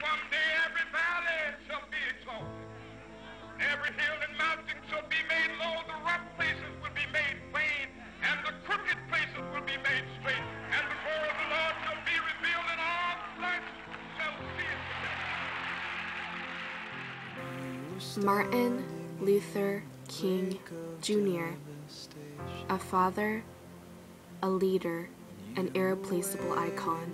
Someday every valley shall be exalted. Every hill and mountain shall be made low. The rough places will be made plain, and the crooked places will be made straight. And the glory of the Lord shall be revealed, and all flesh shall see it together. Martin Luther King Jr., a father, a leader, an irreplaceable icon.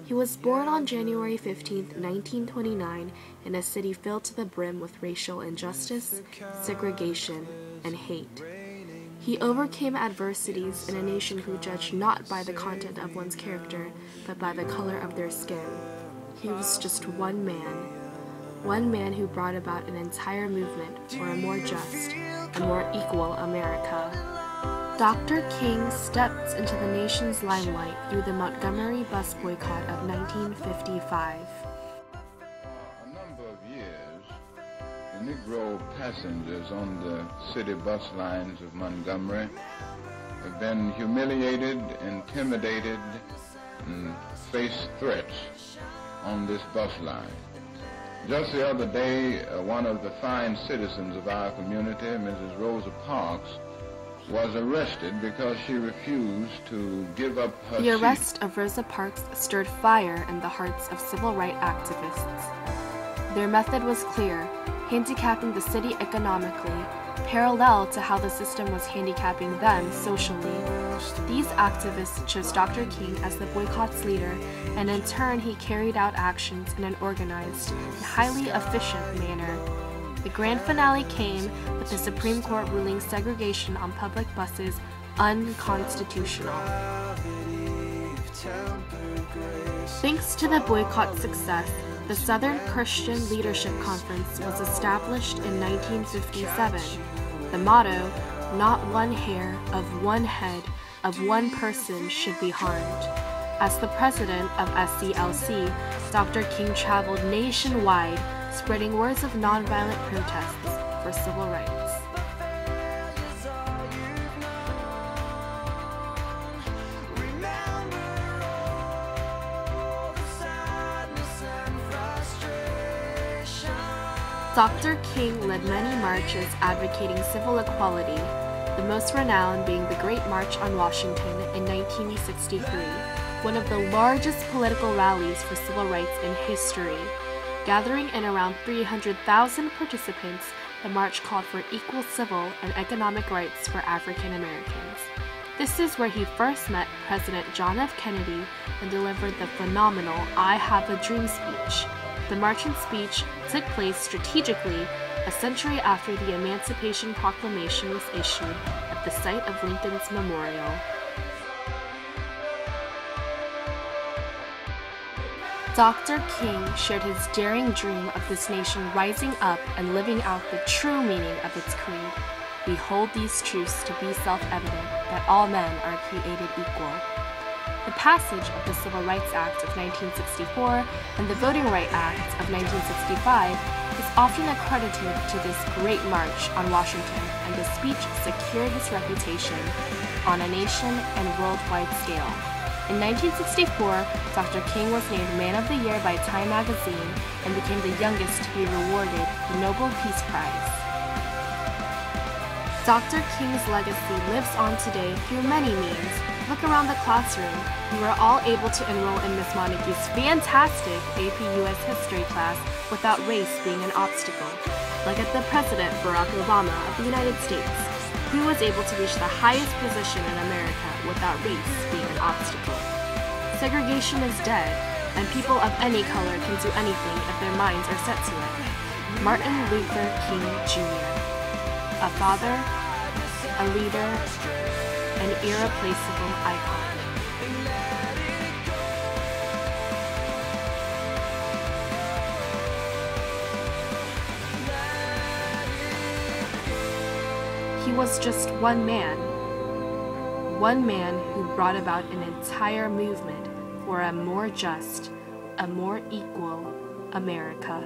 He was born on January 15, 1929, in a city filled to the brim with racial injustice, segregation, and hate. He overcame adversities in a nation who judged not by the content of one's character, but by the color of their skin. He was just one man who brought about an entire movement for a more just, a more equal America. Dr. King stepped into the nation's limelight through the Montgomery bus boycott of 1955. For a number of years, the Negro passengers on the city bus lines of Montgomery have been humiliated, intimidated, and faced threats on this bus line. Just the other day, one of the fine citizens of our community, Mrs. Rosa Parks, was arrested because she refused to give up her seat. The arrest of Rosa Parks stirred fire in the hearts of civil rights activists. Their method was clear, handicapping the city economically, parallel to how the system was handicapping them socially. These activists chose Dr. King as the boycott's leader, and in turn he carried out actions in an organized and highly efficient manner. The grand finale came with the Supreme Court ruling segregation on public buses unconstitutional. Thanks to the boycott's success, the Southern Christian Leadership Conference was established in 1957. The motto, "Not one hair of one head of one person should be harmed." As the president of SCLC, Dr. King traveled nationwide, spreading words of nonviolent protests for civil rights. Dr. King led many marches advocating civil equality, the most renowned being the Great March on Washington in 1963, one of the largest political rallies for civil rights in history. Gathering in around 300,000 participants, the march called for equal civil and economic rights for African Americans. This is where he first met President John F. Kennedy and delivered the phenomenal "I Have a Dream" speech. The march and speech took place strategically a century after the Emancipation Proclamation was issued at the site of Lincoln's memorial. Dr. King shared his daring dream of this nation rising up and living out the true meaning of its creed. We hold these truths to be self-evident, that all men are created equal. The passage of the Civil Rights Act of 1964 and the Voting Rights Act of 1965 is often accredited to this great march on Washington, and the speech secured its reputation on a nation and worldwide scale. In 1964, Dr. King was named Man of the Year by Time magazine and became the youngest to be rewarded the Nobel Peace Prize. Dr. King's legacy lives on today through many means. Look around the classroom. We were all able to enroll in Miss Montague's fantastic AP US History class without race being an obstacle. Like at the President Barack Obama of the United States, who was able to reach the highest position in America without race being an obstacle. Segregation is dead, and people of any color can do anything if their minds are set to it. Martin Luther King Jr., a father, a leader, an irreplaceable icon. He was just one man who brought about an entire movement for a more just, a more equal America.